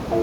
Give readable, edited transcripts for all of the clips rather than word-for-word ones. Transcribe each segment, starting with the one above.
Om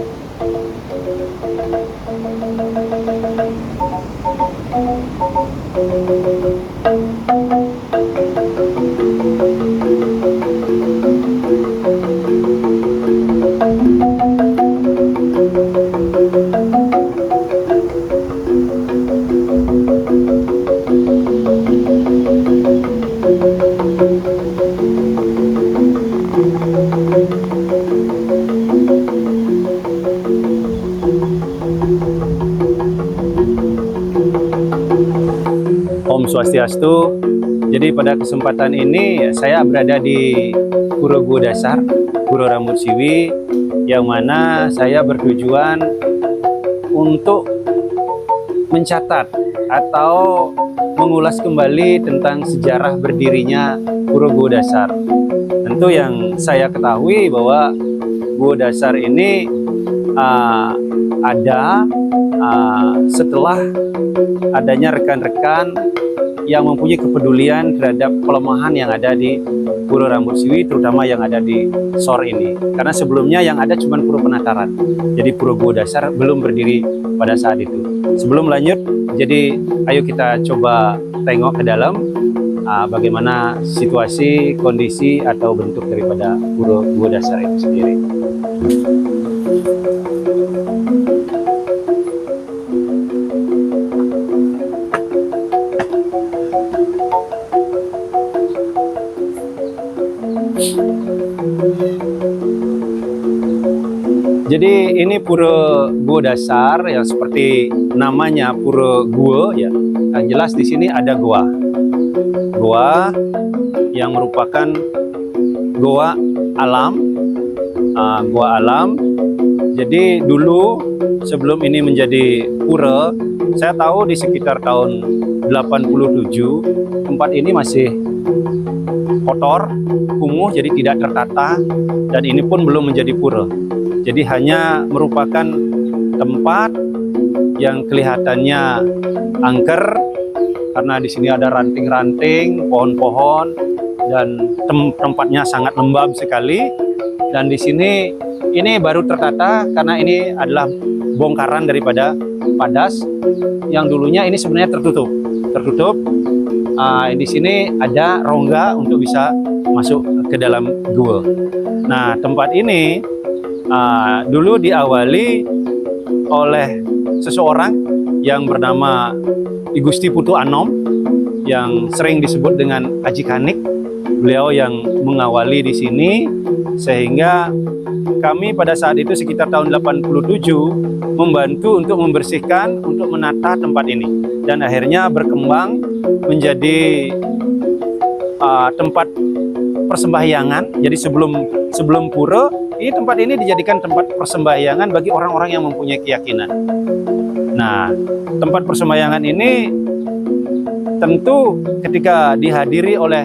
Swastiastu. Jadi pada kesempatan ini saya berada di Pura Gua Dasar, Pura Rambut Siwi, yang mana saya bertujuan untuk mencatat atau mengulas kembali tentang sejarah berdirinya Pura Gua Dasar. Tentu yang saya ketahui bahwa Gua Dasar ini ada setelah adanya rekan-rekan yang mempunyai kepedulian terhadap pelemahan yang ada di Pura Rambut Siwi, terutama yang ada di SOR ini. Karena sebelumnya yang ada cuma Pura Penataran. Jadi Pura Gua Dasar belum berdiri pada saat itu. Sebelum lanjut, jadi ayo kita coba tengok ke dalam bagaimana situasi, kondisi, atau bentuk daripada Pura Gua Dasar itu sendiri. Jadi ini Pura Gua Dasar yang seperti namanya Pura Gua ya. Yang jelas di sini ada gua. Gua yang merupakan gua alam. Gua alam. Jadi dulu sebelum ini menjadi pura, saya tahu di sekitar tahun 87 tempat ini masih kotor, kumuh, jadi tidak tertata, dan ini pun belum menjadi pura. Jadi hanya merupakan tempat yang kelihatannya angker karena di sini ada ranting-ranting, pohon-pohon, dan tempatnya sangat lembab sekali. Dan di sini ini baru tertata karena ini adalah bongkaran daripada padas yang dulunya ini sebenarnya tertutup. Di sini ada rongga untuk bisa masuk ke dalam gua. Nah, tempat ini dulu diawali oleh seseorang yang bernama I Gusti Putu Anom yang sering disebut dengan Aji Kanik. Beliau yang mengawali di sini sehingga kami pada saat itu sekitar tahun 87 membantu untuk membersihkan, untuk menata tempat ini, dan akhirnya berkembang menjadi tempat persembahyangan. Jadi sebelum pura, ini tempat ini dijadikan tempat persembahyangan bagi orang-orang yang mempunyai keyakinan. Nah, tempat persembahyangan ini tentu ketika dihadiri oleh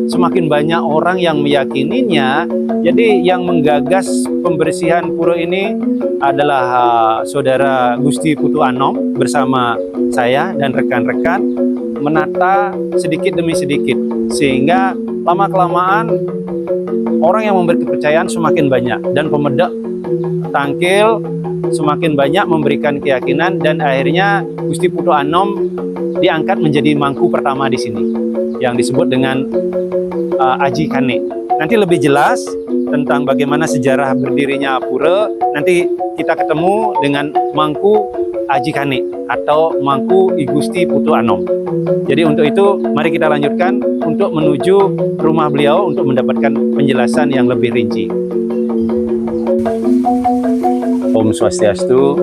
semakin banyak orang yang meyakininya, jadi yang menggagas pembersihan pura ini adalah saudara Gusti Putu Anom bersama saya dan rekan-rekan menata sedikit demi sedikit, sehingga lama-kelamaan orang yang memberi kepercayaan semakin banyak dan pemedak tangkil semakin banyak memberikan keyakinan, dan akhirnya Gusti Putu Anom diangkat menjadi mangku pertama di sini yang disebut dengan Aji Kanik. Nanti lebih jelas tentang bagaimana sejarah berdirinya pura, nanti kita ketemu dengan mangku Aji Kanik atau mangku I Gusti Putu Anom. Jadi untuk itu mari kita lanjutkan untuk menuju rumah beliau untuk mendapatkan penjelasan yang lebih rinci. Om Swastiastu.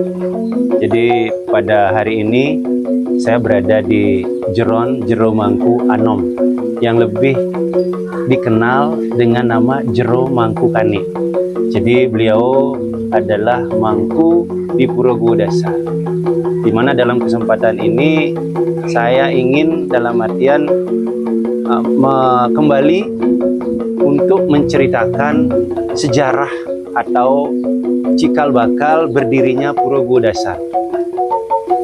Jadi pada hari ini saya berada di Jero Mangku Anom yang lebih dikenal dengan nama Jero Mangku Kanik. Jadi beliau adalah mangku di Pura Gua Dasar. Dimana dalam kesempatan ini saya ingin dalam artian kembali untuk menceritakan sejarah atau cikal bakal berdirinya Pura Gua Dasar.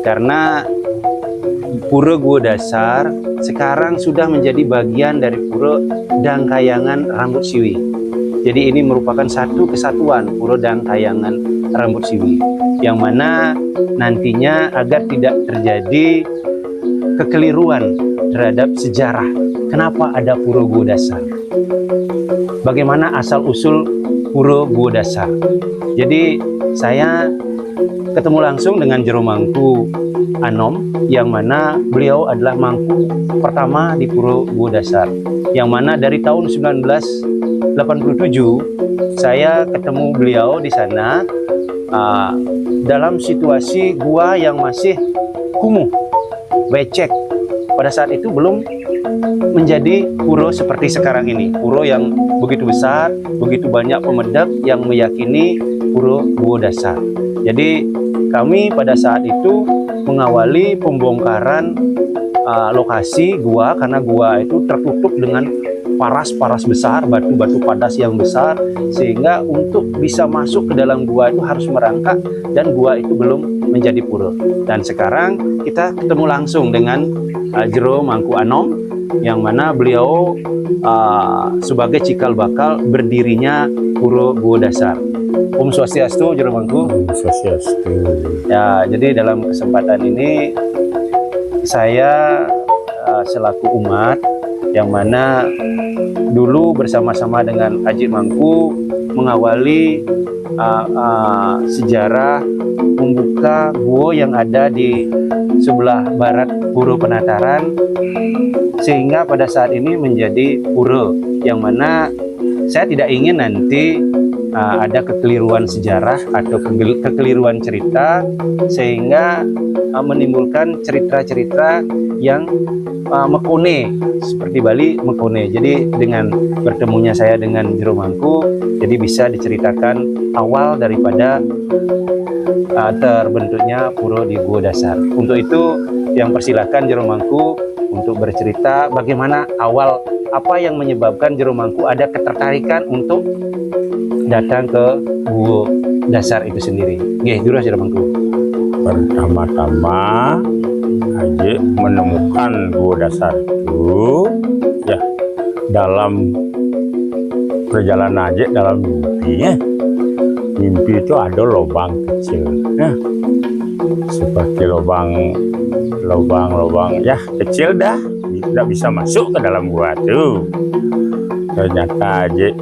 Karena Pura Gua Dasar sekarang sudah menjadi bagian dari Pura Dangkayangan Rambut Siwi. Jadi ini merupakan satu kesatuan Pura Dangkayangan rambut siwi, yang mana nantinya agar tidak terjadi kekeliruan terhadap sejarah kenapa ada Pura Guo Dasar, bagaimana asal usul Pura Guo Dasar. Jadi saya ketemu langsung dengan Jero Mangku Anom, yang mana beliau adalah mangku pertama di Pura Guo Dasar, yang mana dari tahun 1987 saya ketemu beliau di sana dalam situasi gua yang masih kumuh, becek. Pada saat itu belum menjadi pura seperti sekarang ini, pura yang begitu besar, begitu banyak pemedak yang meyakini Pura Guo Dasar. Jadi kami pada saat itu mengawali pembongkaran lokasi gua, karena gua itu tertutup dengan paras-paras besar, batu-batu padas yang besar, sehingga untuk bisa masuk ke dalam gua itu harus merangkak, dan gua itu belum menjadi pura. Dan sekarang kita ketemu langsung dengan Jero Mangku Anom, yang mana beliau sebagai cikal bakal berdirinya Pura Guo Dasar. Om Swastiastu, Jero Mangku. Om Swastiastu. Ya, jadi dalam kesempatan ini saya selaku umat yang mana dulu bersama-sama dengan Haji Mangku mengawali sejarah membuka gua yang ada di sebelah barat Pura Penataran, sehingga pada saat ini menjadi pura, yang mana saya tidak ingin nanti ada kekeliruan sejarah atau kekeliruan cerita, sehingga menimbulkan cerita-cerita yang mekone, seperti Bali mekone. Jadi dengan bertemunya saya dengan Jero Mangku, jadi bisa diceritakan awal daripada terbentuknya Pura di Guo Dasar. Untuk itu yang persilahkan Jero Mangku untuk bercerita bagaimana awal, apa yang menyebabkan Jero Mangku ada ketertarikan untuk datang ke Guo Dasar itu sendiri. Nggih, Jero Mangku. Pertama-tama Haji menemukan Guo Dasar itu ya dalam perjalanan Haji, dalam mimpi ya. Mimpi itu ada lubang kecil ya, seperti lubang ya kecil dah, tidak bisa masuk ke dalam gua tuh. Ternyata Haji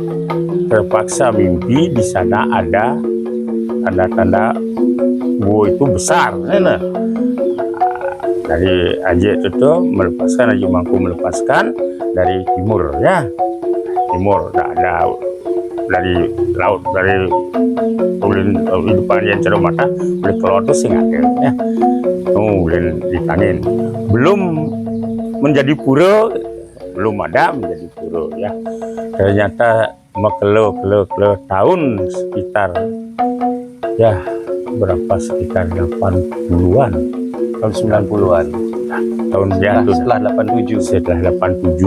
terpaksa mimpi di sana ada tanda-tanda gua itu besar. Nah, dari Haji itu tuh melepaskan, Haji Mangku melepaskan dari timur ya, timur ada dari laut, dari hidupan yang cerah mata boleh keluar tuh singa ya, boleh ditangin. Belum menjadi pura, belum ada menjadi pura ya. Ternyata kelo tahun sekitar ya berapa, sekitar 80-an, tahun 90-an, tahun ya setelah 87. Setelah 87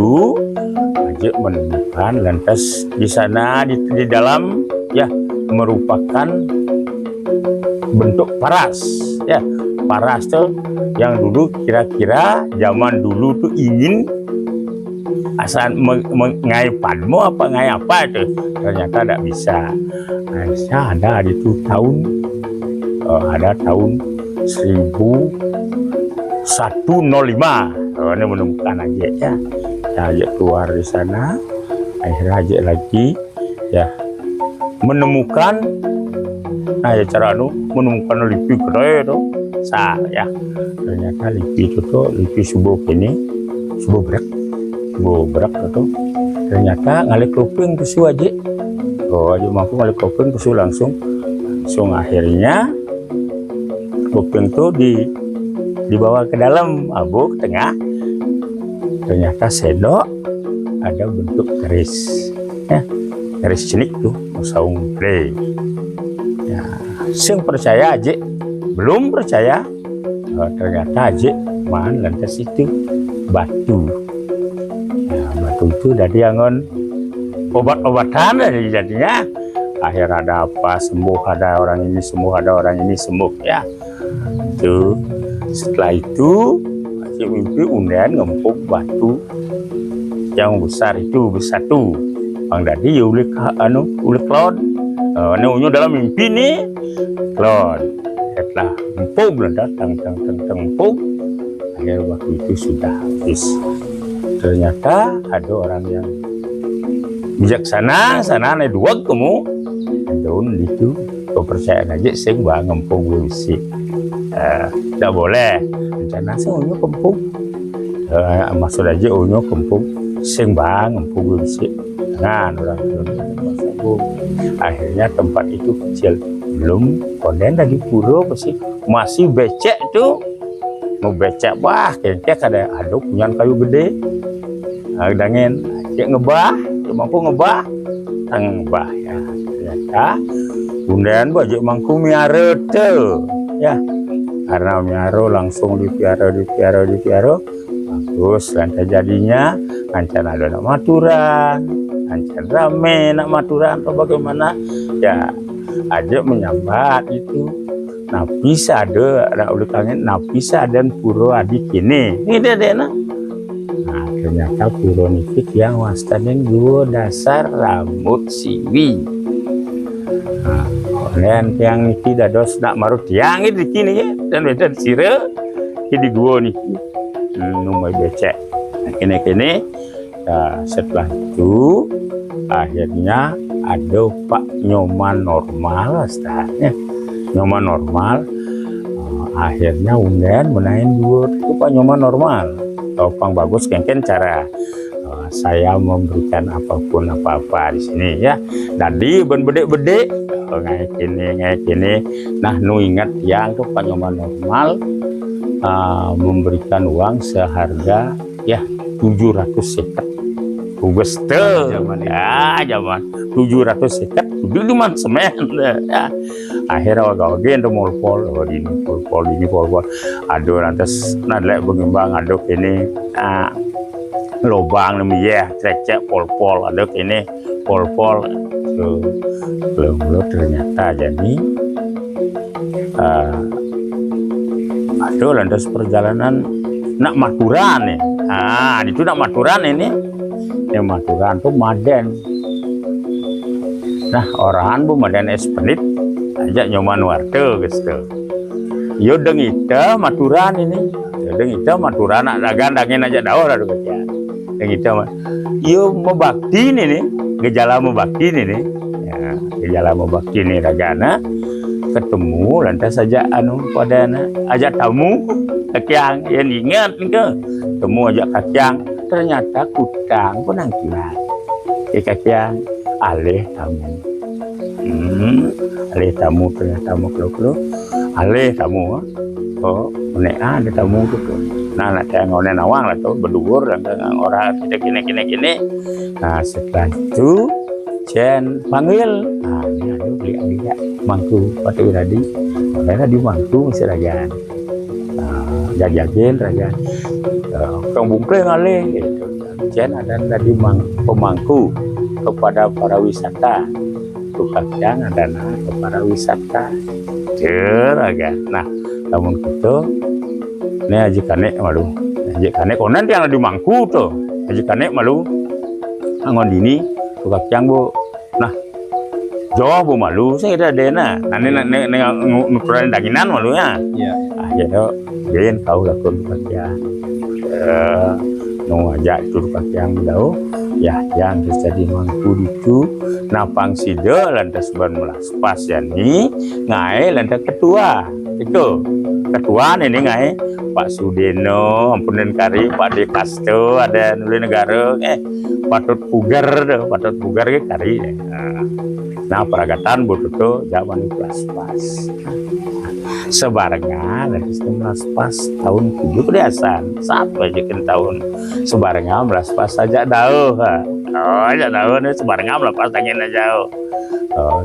Haji menemukan, lantas di sana di dalam ya merupakan bentuk paras ya. Paras tuh yang dulu kira-kira zaman dulu tuh ingin asal mengai padmo apa ngai apa itu, ternyata tidak bisa. Akhirnya ada itu tahun ada tahun 1105 ini menemukan Haji ya. Haji keluar di sana, akhirnya Haji lagi ya menemukan, nah ya cara menemukan lipi gede itu sah ya. Ternyata lipi itu tuh lipi subuh ini, subuh berak itu ternyata ngalik luping kesu Haji. Haji Mangku ngalik luping kesu langsung akhirnya luping tuh dibawa ke dalam abu ke tengah. Ternyata sedok ada bentuk keris ya, keris cenik tuh saung play ya. Sing percaya Haji, belum percaya ternyata Haji man lantas itu batu ya, batu itu dari angon obat-obatan dari jadinya. Akhir ada apa sembuh, ada orang ini sembuh, ada orang ini sembuh ya. Tuh setelah itu Haji mimpi undian ngempuk batu yang besar itu bersatu. Bang Dadi ya ulik laut Ini unyu dalam mimpi nih, klon. Setelah empuk, datang, empuk. Akhir waktu itu sudah habis. Ternyata ada orang yang bijaksana, sana nih dua kamu, daun itu kepercayaan aja sing bang ngempung besi. Tidak boleh. Rencana sih unyu kempung. Maksud aja unyu kempung sing bang ngempung besi. Nah, orang akhirnya tempat itu kecil, belum konden dari pura masih becek tuh, mau becek bah, kayaknya ada punya kayu gede, dangin, cek ngebah, mampu ngebah, ngebah ya, ternyata kemudian baju mangku miara tuh, ya, karena miara langsung dipiara, bagus, lantai jadinya, lancar ada maturan. Ancan rame nak maturan atau bagaimana ya aja menyambat itu nah bisa ada ulit angin nah bisa dan puro adik ini dia nah ternyata puro nifik yang wastanin gua dasar rambut siwi kalian yang niki dados nak marut tiang itu kini ya dan beda sire di gua niki numai becek kini setelah itu akhirnya ada Pak Nyoman normal setelahnya Nyoman normal akhirnya unden menaik dua itu Pak Nyoman normal topang bagus kengken cara saya memberikan apapun apa-apa di sini ya tadi bedek-bedek kayak gini nah nu ingat yang tuh Pak Nyoman normal memberikan uang seharga ya 700 sekat Uges tuh, ya zaman 700 sekat, udah lumayan semen, ya. Akhirnya wagawagin tuh pol ini, ada lantas nadlek bengembang, ada ini lubang namanya ya, cek pol, ada ini pol, belum ternyata jadi ada lantas perjalanan nak maturan nih, itu nak maturan ini. Yang maturan tuh maden nah orahan bu maden espenit aja nyoman warga gitu yo deng ita maturan ini yo deng ita maturan nak dagangin aja daur ada kerja deng ita yo membakti ini gejala membakti ini ya gejala membakti ini ragana ketemu lantas saja pada aja tamu kakiang yang ingat nih temu aja kakiang ternyata kutang penangkilan kakiang alih tamu ternyata mau kelo alih tamu ada tamu tuh nah kayak ngone nawang lah tuh berdugur dan orang kita gini nah setelah itu Chen panggil ini ada beli mangku pati tadi karena di mangku masih ragan jajakin ragan kang bungkle ngalih gitu. Chen ada tadi pemangku kepada para wisata tukang ada kepada wisata ragan nah namun gitu ini aji kanek malu aji kanek konan yang di mangku tuh aji kanek malu angon dini tukang bu nah jauh bu malu saya ada dena nanti nukuran dagingan malunya ya akhirnya dia kau lakon kerja nu aja itu yang jauh ya yang terjadi mangku itu napang sida lantas ban melas pas yani ngai lantas ketua itu ketua ini ngai Pak Sudeno ampunin kari Pak Dekasto ada nuli negara patut pugar ke kari nah peragatan butuh zaman kelas pas sebarengan dan melas pas tahun 7 kebiasaan sampai jekin tahun sebarengan melas pas saja dauh aja dauh nih sebarengan melas pas tangin aja dauh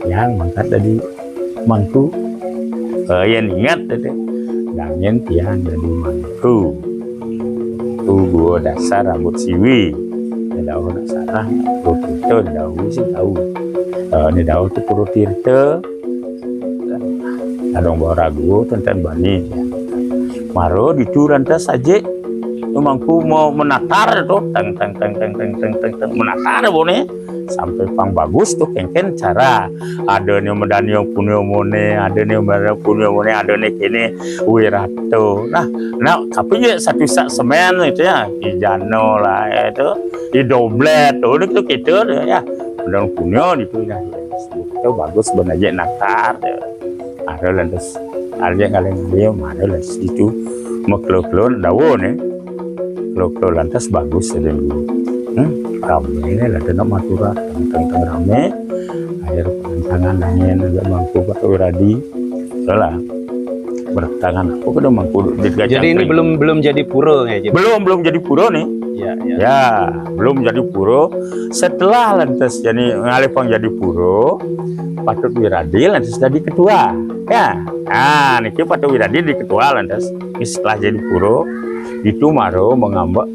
yang mangkat dari mangku yang ingat tadi dangin tiang dari mangku tuh gua dasar rambut siwi dauh dasar itu dauh sih tahu ini dauh tuh puru tirte adong bawa ragu tentang bani maro dicurantas saja mangku mau menatar tuh teng menatar boleh sampai pang bagus tuh kengken cara ada nih medanio punio mone, ada nih medanio punio mone, ada nih kini wirato. Nah tapi ya satu sak semen itu ya ijano lah itu di doblet tuh itu gitu ya medan punio itu ya itu bagus benaje nakar ada lantas ada kalian dia ada lantas itu maklo-klo dawo nih klo lantas bagus dan rame lah dan matura tentang rame air tangan angin agak mangku Pak Wiradi lah bertangan aku udah mangku jadi ini belum jadi pura ya belum jadi pura nih ya belum jadi pura setelah lantas jadi ngalipang jadi pura Patut Wiradi lantas jadi ketua ya nah niki Patut Wiradi di ketua lantas setelah jadi pura itu maro mengambak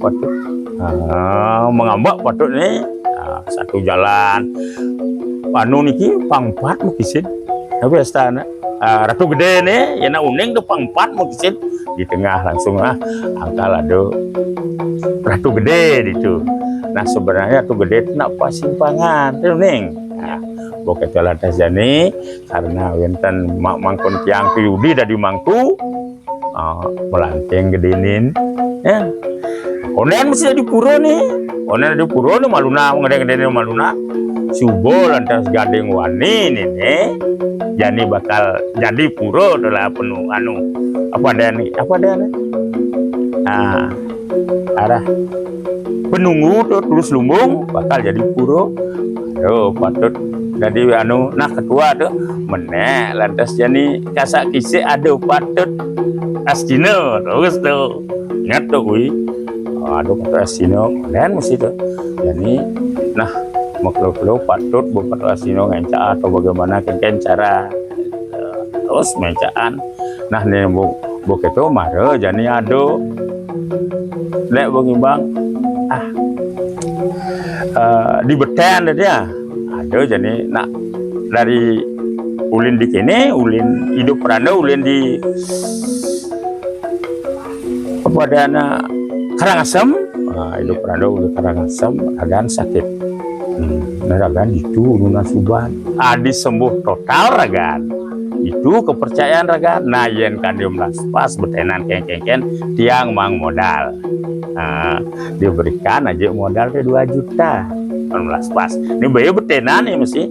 Patut nih satu jalan panu niki pangpat mukisin tapi astana Ratu Gede nih ya uning ke pangpat mukisin di tengah langsung angkal ada Ratu Gede itu. Nah sebenarnya Ratu Gede itu nak pasimpangan tuh ning boket lantas jani karena wenten mangkon tiang Yudi dari mangku melanteng gedenin ya onen mesti di pura nih onen di pura nih maluna ngedeng-ngedeng maluna subo lantas gading wani nih jani bakal jadi pura adalah penuh apa ada nih arah penunggu tuh terus lumbung bakal jadi pura patut jadi nah ketua tuh menek lantas jadi kasak kisi ada patut Astino terus tuh ingat tuh patut Astino dan mesti tuh jadi nah makhluk patut bukan Astino ngenca atau bagaimana kengken cara terus mencaan nah nih buk itu mare jadi ado lek bang di beten dia ada jadi nak dari ulin di kene ulin hidup peranda ulin di apa ada Karangasem hidup peranda ulin Karangasem agan sakit ragan itu lunas suban disembuh total ragan itu kepercayaan ragan nah yen kandium pas betenan kengkeng tiang mang modal diberikan aja modal ke 2 juta 18 pas ini bayi betenan ya mesti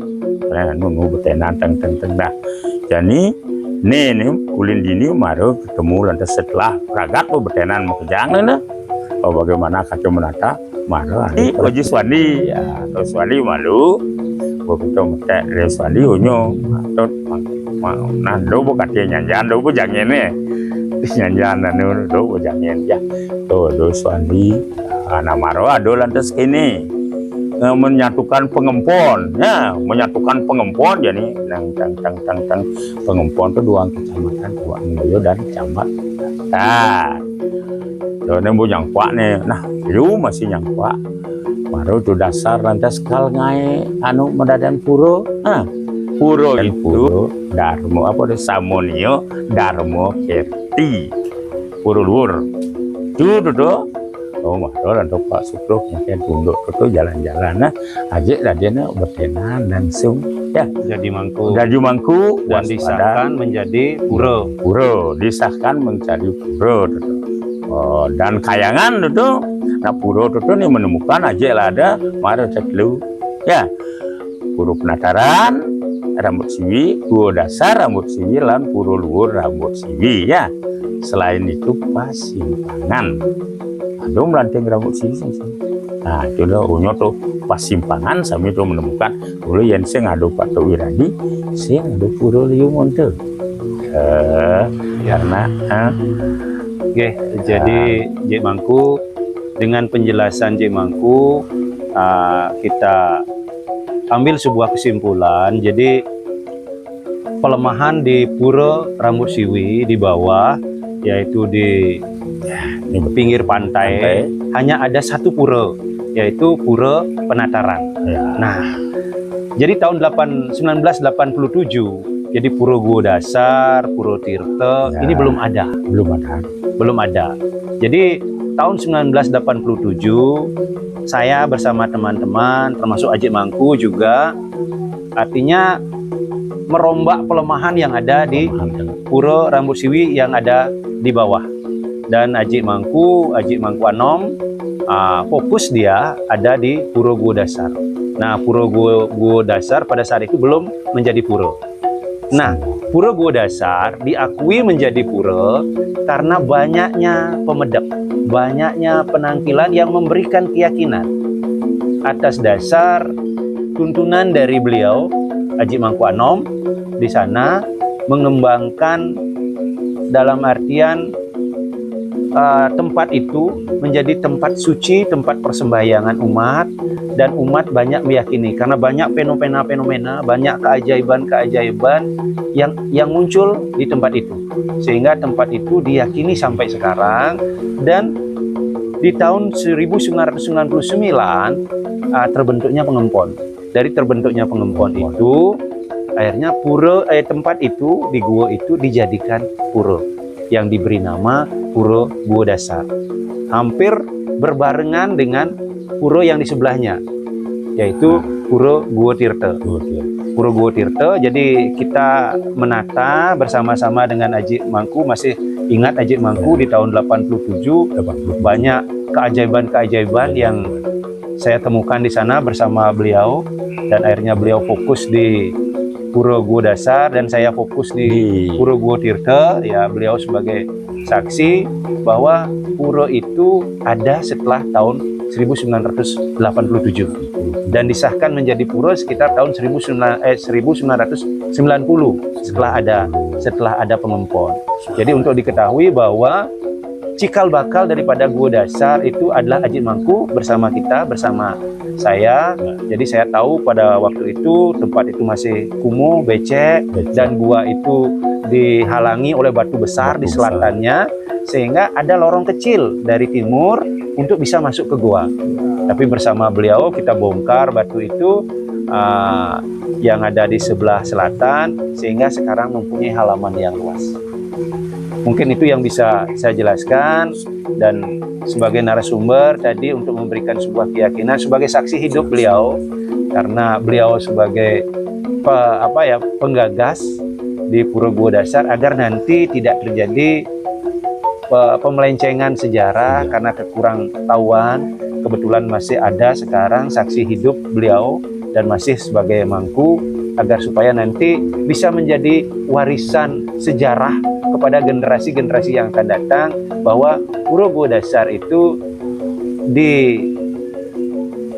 nunggu betenan teng dah jadi nih ulin dini maru ketemu lantas setelah ragat tuh betenan mau kejang nih bagaimana kacau menata maru Oji Swandi atau Swandi malu begitu mete dari Swandi unyu atau nah do katanya nyanjan do jangan nih nyanjan do jangan ya tuh do Swandi nama roh ado lantas kini menyatukan pengempon ya menyatukan pengempon jadi tang pengempon itu 2 kecamatan Wanuyo dan Camat jadi bu nyangkwa nih nah lu masih nyangkwa baru itu dasar lantas kal ngai medadan puro puro itu Darmo apa Samonio Darmo Kerti puro luhur tuh mahal untuk Pak Sukruk yang tunduk itu jalan-jalan aja radianya betenan langsung ya jadi mangku dan disahkan menjadi pura disahkan menjadi pura dan kayangan itu nah pura itu nih menemukan aja lah ada mara ceklu ya pura penataran rambut siwi gua dasar rambut siwi lan pura luhur rambut siwi ya selain itu pasimpangan ada melanting rambut sini. Nah itu dah unyo tuh pas simpangan sambil tuh menemukan dulu yang saya ngadu Patut Wiradi saya ngadu pura liu monte karena oke jadi Jek Mangku dengan penjelasan Jek Mangku kita ambil sebuah kesimpulan jadi pelemahan di pura rambut siwi di bawah yaitu di pinggir pantai hanya ada satu pura yaitu Pura Penataran. Nah, jadi tahun 1987 jadi Pura Guo Dasar, Pura Tirta ini belum ada. Jadi tahun 1987 saya bersama teman-teman, termasuk Ajik Mangku juga, artinya merombak pelemahan yang ada di Pura Rambut Siwi yang ada di bawah. Dan Ajik Mangku Anom, fokus dia ada di Pura Guo Dasar. Nah, Pura Guo Dasar pada saat itu belum menjadi pura. Nah, Pura Guo Dasar diakui menjadi pura karena banyaknya pemedap, banyaknya penangkilan yang memberikan keyakinan atas dasar tuntunan dari beliau Ajik Mangku Anom di sana mengembangkan dalam artian tempat itu menjadi tempat suci, tempat persembahyangan umat, dan umat banyak meyakini karena banyak fenomena-fenomena, banyak keajaiban-keajaiban yang muncul di tempat itu, sehingga tempat itu diyakini sampai sekarang. Dan di tahun 1999 terbentuknya pengempon. Dari terbentuknya pengempon itu akhirnya tempat itu di gua itu dijadikan pura yang diberi nama Pura Guo Dasar, hampir berbarengan dengan pura yang di sebelahnya, yaitu Pura Guo Tirta. Pura Guo Tirta. Jadi kita menata bersama-sama dengan Ajik Mangku. Masih ingat Ajik Mangku di tahun 87 banyak keajaiban-keajaiban yang saya temukan di sana bersama beliau, dan akhirnya beliau fokus di Pura Guo Dasar dan saya fokus di Pura Guo Tirta. Ya, beliau sebagai saksi bahwa pura itu ada setelah tahun 1987 dan disahkan menjadi pura sekitar tahun 1990 setelah ada pengempon. Jadi untuk diketahui bahwa cikal bakal daripada Guo Dasar itu adalah Ajik Mangku bersama kita, bersama saya. Jadi saya tahu pada waktu itu tempat itu masih kumuh, becek, dan gua itu dihalangi oleh batu besar di selatannya, sehingga ada lorong kecil dari timur untuk bisa masuk ke gua. Tapi bersama beliau kita bongkar batu itu yang ada di sebelah selatan, sehingga sekarang mempunyai halaman yang luas. Mungkin itu yang bisa saya jelaskan, dan sebagai narasumber tadi untuk memberikan sebuah keyakinan sebagai saksi hidup beliau, karena beliau sebagai penggagas di Pura Guo Dasar agar nanti tidak terjadi pemelencengan sejarah karena kekurang tahuan. Kebetulan masih ada sekarang saksi hidup beliau dan masih sebagai Mangku, agar supaya nanti bisa menjadi warisan sejarah kepada generasi-generasi yang akan datang bahwa Pura Guo Dasar itu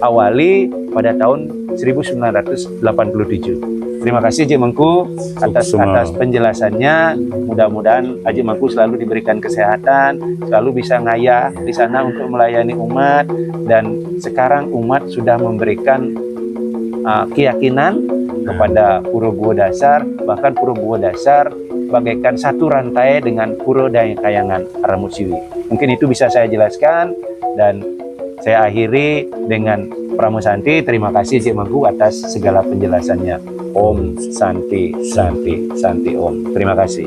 diawali pada tahun 1987. Terima kasih Ajik Mangku atas penjelasannya. Mudah-mudahan Ajik Mangku selalu diberikan kesehatan, selalu bisa ngayah di sana untuk melayani umat, dan sekarang umat sudah memberikan keyakinan kepada Pura Guo Dasar. Bahkan Pura Guo Dasar bagaikan satu rantai dengan Pura Kayangan Rambut Siwi. Mungkin itu bisa saya jelaskan, dan saya akhiri dengan Pramusanti. Terima kasih Ajik Mangku atas segala penjelasannya. Om Santi Santi Santi Om. Terima kasih.